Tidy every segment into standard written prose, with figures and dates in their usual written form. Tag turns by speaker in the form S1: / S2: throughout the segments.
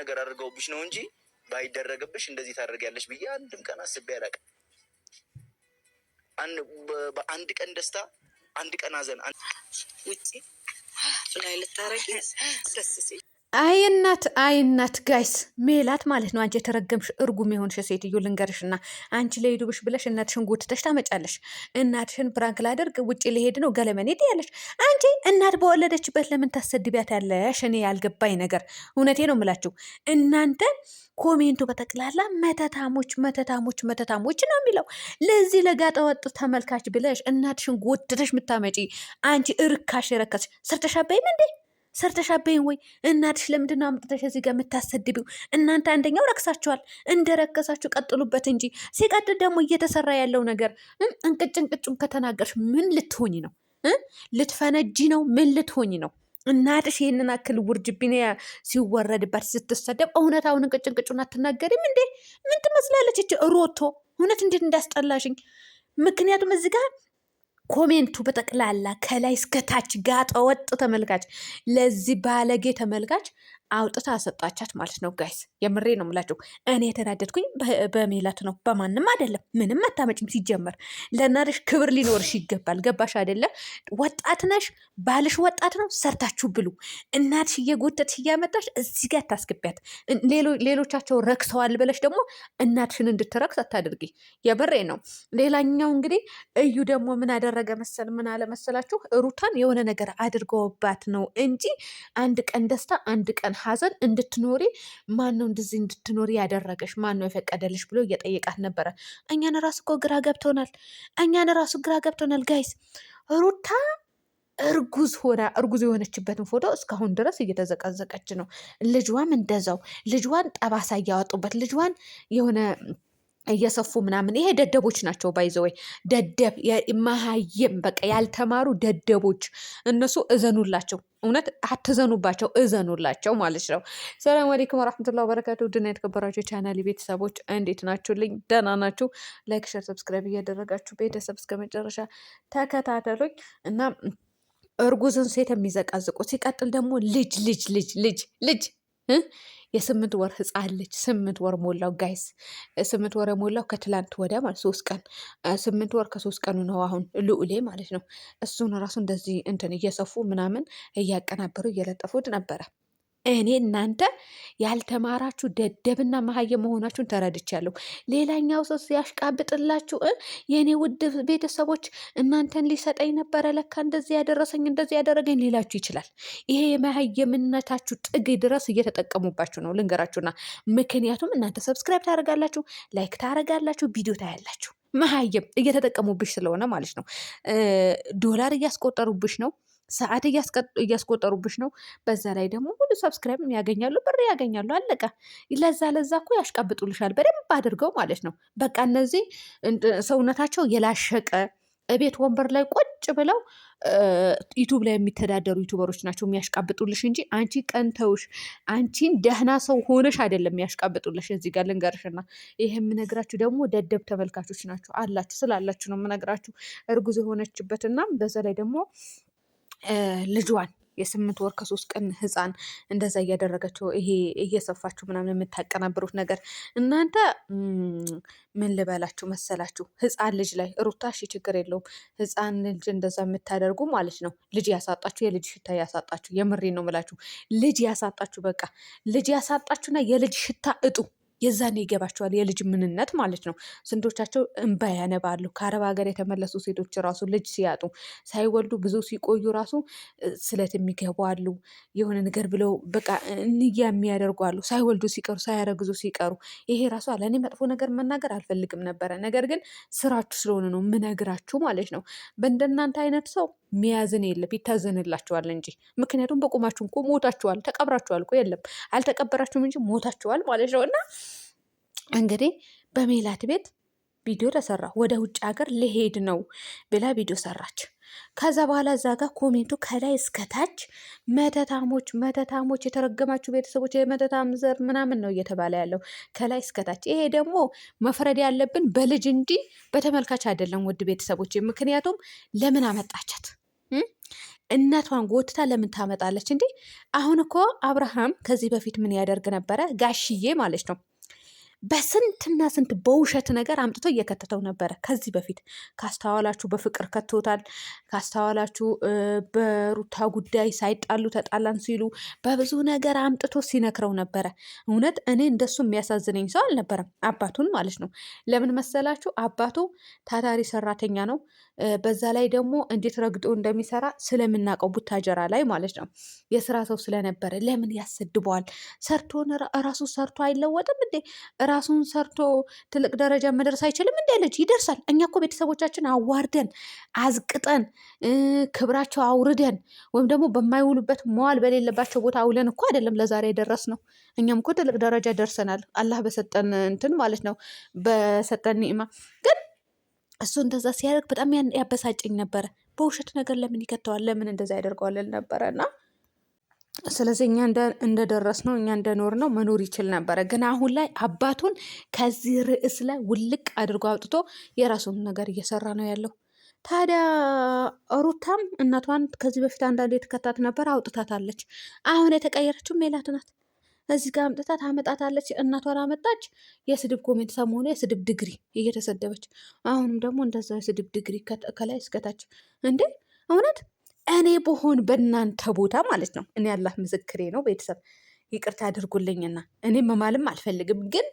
S1: ነገር አድርገውብሽ ነው እንጂ ባይደረግብሽ እንደዚህ ታደርጊያለሽ ብዬ አንድም ቀን አስቤ አላውቅም። በአንድ ቀን ደስታ፣ አንድ ቀን ሀዘን ውጪ ፍላይ ልታረጊ ደስ ሲል
S2: አይናት ጋይስ ሜላት ማለት ነው። አንቺ የተረገምሽ እርጉም የሆንሽ ሴትዮ ልንገርሽና አንቺ ለሄዱብሽ ብለሽ እናትሽን ጎትተሽ ታመጫለሽ። እናትሽን ፕራንክ ላደርግ ውጭ ሊሄድ ነው ገለመኔ ትያለሽ። አንቺ እናት በወለደችበት ለምን ታሰድቢያት ያለሽ? እኔ ያልገባኝ ነገር እውነቴ ነው የምላችሁ እናንተ ኮሜንቱ በጠቅላላ መተታሞች ነው የሚለው። ለዚህ ለጋጠ ወጥ ተመልካች ብለሽ እናትሽን ጎትተሽ ምታመጪ አንቺ እርካሽ የረከስሽ ሰርተሻበይም እንዴ? ሰርተሻበይን ወይ? እናትሽ ለምንድነው አምጥተሽ እዚህ ጋር የምታሰድቢው? እናንተ አንደኛው ረክሳችኋል። እንደረከሳችሁ ቀጥሉበት እንጂ። ሲቀጥል ደግሞ እየተሰራ ያለው ነገር እንቅጩን ከተናገርሽ ምን ልትሆኝ ነው? ልትፈነጂ ነው? ምን ልትሆኝ ነው? እናትሽ ይህንን አክል ውርጅብኝ ሲወረድባት ስትሰደብ እውነታውን እንቅጩን አትናገሪም እንዴ? ምን ትመስላለች እች ሮቶ? እውነት እንዴት እንዳስጠላሽኝ። ምክንያቱም እዚህ ጋር ኮሜንቱ በጠቅላላ ከላይ እስከታች ጋጠ ወጥ ተመልካች ለዚህ ባለጌ ተመልካች አውጥታ አሰጣቻት ማለት ነው። ጋይስ የምሬ ነው የምላቸው። እኔ የተናደድኩኝ በሜላት ነው፣ በማንም አይደለም። ምንም አታመጭም። ሲጀመር ለእናትሽ ክብር ሊኖርሽ ይገባል። ገባሽ አይደለ? ወጣት ነሽ፣ ባልሽ ወጣት ነው። ሰርታችሁ ብሉ። እናትሽ እየጎተትሽ እያመጣሽ እዚህ ጋር ታስገቢያት። ሌሎቻቸው ረክሰዋል ብለሽ ደግሞ እናትሽን እንድትረክስ አታድርጊ። የምሬ ነው። ሌላኛው እንግዲህ እዩ ደግሞ ምን አደረገ መሰል? ምን አለመሰላችሁ? ሩታን የሆነ ነገር አድርገውባት ነው እንጂ አንድ ቀን ደስታ አንድ ቀን ሀዘን እንድትኖሪ ማን ነው እንደዚህ እንድትኖሪ ያደረገሽ? ማን ነው የፈቀደልሽ ብሎ እየጠየቃት ነበረ። እኛን ራሱ እኮ ግራ ገብቶናል ጋይስ። ሩታ እርጉዝ የሆነችበትን ፎቶ እስካሁን ድረስ እየተዘቀዘቀች ነው። ልጇም እንደዛው ልጇን ጠባሳ እያወጡበት ልጇን የሆነ እየሰፉ ምናምን። ይሄ ደደቦች ናቸው። ባይዘወይ ደደብ መሀይም በቃ ያልተማሩ ደደቦች እነሱ። እዘኑላቸው፣ እውነት አትዘኑባቸው፣ እዘኑላቸው ማለት ነው። ሰላም አለይኩም ወራህመቱላሂ ወበረካቱ። ውድና የተከበራችሁ ቻናል ቤተሰቦች እንዴት ናችሁልኝ? ደህና ናችሁ? ላይክ፣ ሸር፣ ሰብስክራይብ እያደረጋችሁ ቤተሰብ እስከ መጨረሻ ተከታተሉኝ እና እርጉዝን ሴት የሚዘቃዝቁ ሲቀጥል ደግሞ ልጅ የ8 ወር ህፃን ልጅ 8 ወር ሞላው ጋይስ። 8 ወር የሞላው ከትላንት ወዲያ ማለት 3 ቀን 8 ወር ከ3 ቀኑ ነው አሁን ልዑሌ ማለት ነው። እሱን ራሱ እንደዚህ እንትን እየሰፉ ምናምን እያቀናበሩ እየለጠፉት ነበረ። እኔ እናንተ ያልተማራችሁ ደደብና መሀየ መሆናችሁን ተረድቻለሁ። ሌላኛው ሰው ያሽቃብጥላችሁ የእኔ ውድ ቤተሰቦች እናንተን ሊሰጠኝ ነበረ ለካ እንደዚህ ያደረሰኝ እንደዚህ ያደረገኝ ሊላችሁ ይችላል። ይሄ የመሀየምነታችሁ ጥግ ድረስ እየተጠቀሙባችሁ ነው ልንገራችሁና። ምክንያቱም እናንተ ሰብስክራይብ ታደርጋላችሁ፣ ላይክ ታደርጋላችሁ፣ ቪዲዮ ታያላችሁ። መሀየም እየተጠቀሙብሽ ስለሆነ ማለት ነው። ዶላር እያስቆጠሩብሽ ነው፣ ሰዓት እያስቆጠሩብሽ ነው። በዛ ላይ ደግሞ ሁሉ ሰብስክራይብ ያገኛሉ፣ ብር ያገኛሉ። አለቀ። ለዛ እኮ ያሽቃብጡልሻል በደንብ አድርገው ማለት ነው። በቃ እነዚህ ሰውነታቸው የላሸቀ እቤት ወንበር ላይ ቁጭ ብለው ዩቱብ ላይ የሚተዳደሩ ዩቱበሮች ናቸው የሚያሽቃብጡልሽ እንጂ አንቺ ቀንተውሽ አንቺን ደህና ሰው ሆነሽ አይደለም የሚያሽቃብጡልሽ። እዚህ ጋር ልንገርሽና ይህ የምነግራችሁ ደግሞ ደደብ ተመልካቾች ናቸው አላችሁ ስላላችሁ ነው የምነግራችሁ። እርጉዝ የሆነችበትና በዛ ላይ ደግሞ ልጇን የ8 ወር ከ3 ቀን ህፃን እንደዛ እያደረገችው ይሄ እየሰፋችሁ ምናምን የምታቀናብሩት ነገር እናንተ ምን ልበላችሁ መሰላችሁ? ህፃን ልጅ ላይ ሩታሽ ችግር የለውም። ህፃን ልጅ እንደዛ የምታደርጉ ማለት ነው ልጅ ያሳጣችሁ፣ የልጅ ሽታ ያሳጣችሁ። የምሬ ነው ምላችሁ። ልጅ ያሳጣችሁ፣ በቃ ልጅ ያሳጣችሁና የልጅ ሽታ እጡ። የዛኔ ይገባቸዋል የልጅ ምንነት ማለት ነው። ስንቶቻቸው እንባ ያነባሉ። ከአረብ ሀገር የተመለሱ ሴቶች ራሱ ልጅ ሲያጡ ሳይወልዱ ብዙ ሲቆዩ ራሱ ስለት የሚገቡ አሉ። የሆነ ነገር ብለው በቃ እንያ የሚያደርጉ አሉ። ሳይወልዱ ሲቀሩ ሳያረግዙ ሲቀሩ። ይሄ ራሱ ለእኔ መጥፎ ነገር መናገር አልፈልግም ነበረ። ነገር ግን ስራችሁ ስለሆነ ነው ምነግራችሁ ማለት ነው። በእንደናንተ አይነት ሰው ሚያዝን የለም ይታዘንላችኋል እንጂ። ምክንያቱም በቁማችሁ እኮ ሞታችኋል፣ ተቀብራችኋል እኮ። የለም አልተቀበራችሁም እንጂ ሞታችኋል ማለት ነው። እና እንግዲህ በሜላት ቤት ቪዲዮ ተሰራ። ወደ ውጭ ሀገር ልሄድ ነው ብላ ቪዲዮ ሰራች። ከዛ በኋላ እዛ ጋር ኮሜንቱ ከላይ እስከታች መተታሞች፣ የተረገማችሁ ቤተሰቦች፣ የመተታም ዘር ምናምን ነው እየተባለ ያለው ከላይ እስከታች። ይሄ ደግሞ መፍረድ ያለብን በልጅ እንጂ በተመልካች አይደለም ውድ ቤተሰቦች። ምክንያቱም ለምን አመጣቻት? እናቷን ጎትታ ለምን ታመጣለች እንዴ? አሁን እኮ አብርሃም ከዚህ በፊት ምን ያደርግ ነበረ? ጋሽዬ ማለት ነው በስንትና ስንት በውሸት ነገር አምጥቶ እየከተተው ነበረ። ከዚህ በፊት ካስተዋላችሁ በፍቅር ከቶታል። ካስተዋላችሁ በሩታ ጉዳይ ሳይጣሉ ተጣላን ሲሉ በብዙ ነገር አምጥቶ ሲነክረው ነበረ። እውነት እኔ እንደሱ የሚያሳዝነኝ ሰው አልነበረም። አባቱን ማለት ነው። ለምን መሰላችሁ? አባቱ ታታሪ ሰራተኛ ነው። በዛ ላይ ደግሞ እንዴት ረግጦ እንደሚሰራ ስለምናውቀው ቡታጀራ ላይ ማለት ነው። የስራ ሰው ስለነበረ ለምን ያሰድበዋል? ሰርቶን ራሱ ሰርቶ አይለወጥም እንዴ? ራሱን ሰርቶ ትልቅ ደረጃ መድረስ አይችልም እንዴ? ልጅ ይደርሳል። እኛ እኮ ቤተሰቦቻችን አዋርደን አዝቅጠን ክብራቸው አውርደን ወይም ደግሞ በማይውሉበት መዋል በሌለባቸው ቦታ አውለን እኮ አይደለም ለዛሬ የደረስ ነው። እኛም እኮ ትልቅ ደረጃ ደርሰናል። አላህ በሰጠን እንትን ማለት ነው፣ በሰጠን ኒዕማ። ግን እሱ እንደዛ ሲያደርግ በጣም ያበሳጨኝ ነበረ። በውሸት ነገር ለምን ይከተዋል? ለምን እንደዛ ያደርገዋል ነበረ እና ስለዚህ እኛ እንደደረስ ነው እኛ እንደኖር ነው መኖር ይችል ነበረ። ግን አሁን ላይ አባቱን ከዚህ ርዕስ ላይ ውልቅ አድርጎ አውጥቶ የራሱን ነገር እየሰራ ነው ያለው። ታዲያ ሩታም እናቷን ከዚህ በፊት አንዳንዴ የተከታት ነበር፣ አውጥታታለች። አሁን የተቀየረችው ሜላት ናት። እዚህ ጋር አምጥታ ታመጣታለች። እናቷን አመጣች። የስድብ ኮሜንት፣ ሰሞኑ የስድብ ድግሪ እየተሰደበች፣ አሁንም ደግሞ እንደዛ የስድብ ድግሪ ከላይ እስከታች። እንዴ እውነት እኔ በሆን በእናንተ ቦታ ማለት ነው። እኔ አላህ ምስክሬ ነው። ቤተሰብ ይቅርታ አድርጉልኝና እኔ መማልም አልፈልግም፣ ግን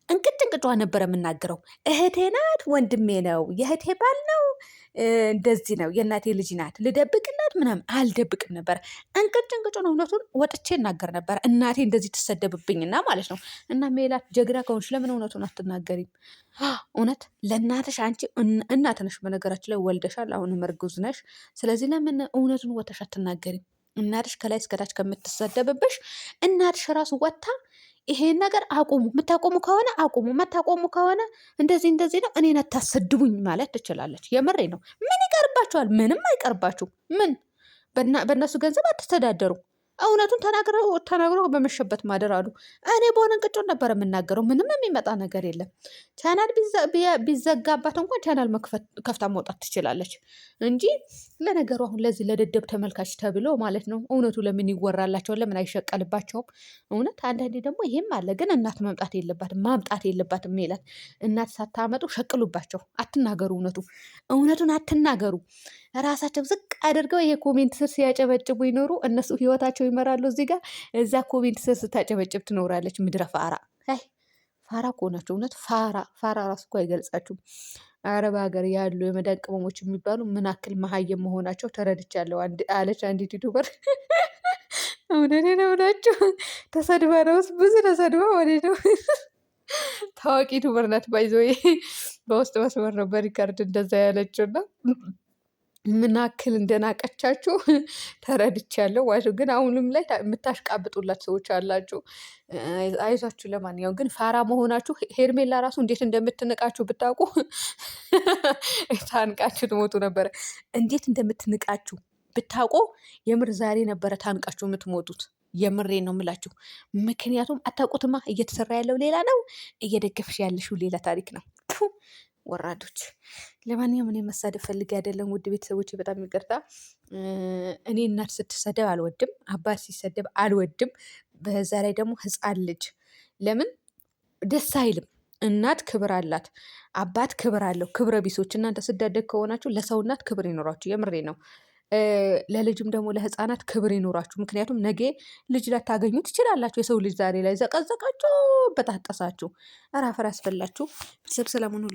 S2: እንቅጭ እንቅጫ ነበር የምናገረው። እህቴ ናት፣ ወንድሜ ነው፣ የእህቴ ባል ነው፣ እንደዚህ ነው፣ የእናቴ ልጅ ናት፣ ልደብቅናት ምናምን አልደብቅም ነበር። እንቅጭ እንቅጩን እውነቱን ወጥቼ እናገር ነበር። እናቴ እንደዚህ ትሰደብብኝና ማለት ነው። እና ሜላት ጀግና ከሆንሽ ለምን እውነቱን አትናገሪም? እውነት ለእናትሽ አንቺ እናት ነሽ፣ በነገራችን ላይ ወልደሻል፣ አሁንም እርጉዝ ነሽ። ስለዚህ ለምን እውነቱን ወተሽ አትናገሪም? እናትሽ ከላይ እስከታች ከምትሰደብብሽ እናትሽ ራሱ ወጥታ ይሄን ነገር አቁሙ፣ የምታቆሙ ከሆነ አቁሙ፣ የማታቆሙ ከሆነ እንደዚህ እንደዚህ ነው፣ እኔን አታሰድቡኝ ማለት ትችላለች። የምሬ ነው። ምን ይቀርባችኋል? ምንም አይቀርባችሁ። ምን በእነሱ ገንዘብ አትተዳደሩ። እውነቱን ተናግረው በመሸበት ማደር አሉ። እኔ በሆነ እንቅጩን ነበር የምናገረው። ምንም የሚመጣ ነገር የለም። ቻናል ቢዘጋባት እንኳን ቻናል ከፍታ መውጣት ትችላለች እንጂ ለነገሩ አሁን ለዚህ ለደደብ ተመልካች ተብሎ ማለት ነው እውነቱ ለምን ይወራላቸዋል? ለምን አይሸቀልባቸውም? እውነት አንዳንዴ ደግሞ ይሄም አለ። ግን እናት ማምጣት የለባትም ይላል። እናት ሳታመጡ ሸቅሉባቸው። አትናገሩ፣ እውነቱን አትናገሩ። ራሳቸው ዝቅ አድርገው ይሄ ኮሜንት ስር ሲያጨበጭቡ ይኖሩ። እነሱ ህይወታቸው ይመራሉ። እዚህ ጋር እዛ ኮሜንት ስር ስታጨበጭብ ትኖራለች። ምድረ ፋራ ፋራ እኮ ናቸው። እውነት ፋራ ራሱ እኮ አይገልጻችሁም። አረብ ሀገር ያሉ የመዳን ቅመሞች የሚባሉ ምን አክል መሀየም መሆናቸው ተረድቻለሁ አለች አንዲት ዩቱበር። እውነቴ ነው ናቸው። ተሰድባ ነው ብዙ ተሰድባ ወደ ነው። ታዋቂ ዩቱበር ናት። ባይዞ በውስጥ መስመር ነው በሪካርድ እንደዛ ያለችውና ምን አክል እንደናቀቻችሁ ተረድቻለሁ። ግን አሁንም ላይ የምታሽቃብጡላት ሰዎች አላችሁ። አይዟችሁ። ለማንኛውም ግን ፋራ መሆናችሁ ሄርሜላ ራሱ እንዴት እንደምትንቃችሁ ብታውቁ ታንቃችሁ ትሞቱ ነበረ። እንዴት እንደምትንቃችሁ ብታውቁ የምር ዛሬ ነበረ ታንቃችሁ የምትሞቱት። የምሬ ነው የምላችሁ። ምክንያቱም አታውቁትማ። እየተሰራ ያለው ሌላ ነው፣ እየደገፍሽ ያለሽው ሌላ ታሪክ ነው። ወራዶች። ለማንኛውም እኔ መሳደብ ፈልጌ አይደለም። ውድ ቤተሰቦች በጣም ይቅርታ። እኔ እናት ስትሰደብ አልወድም፣ አባት ሲሰደብ አልወድም። በዛ ላይ ደግሞ ህፃን ልጅ ለምን ደስ አይልም? እናት ክብር አላት፣ አባት ክብር አለው። ክብረ ቢሶች እናንተ ስዳደግ ከሆናችሁ ለሰው እናት ክብር ይኖራችሁ። የምሬ ነው። ለልጅም ደግሞ ለህፃናት ክብር ይኖራችሁ። ምክንያቱም ነገ ልጅ ላታገኙ ትችላላችሁ። የሰው ልጅ ዛሬ ላይ ዘቀዘቃችሁ፣ በጣጠሳችሁ፣ አራፈር ያስፈላችሁ። ቤተሰብ ሰላሙን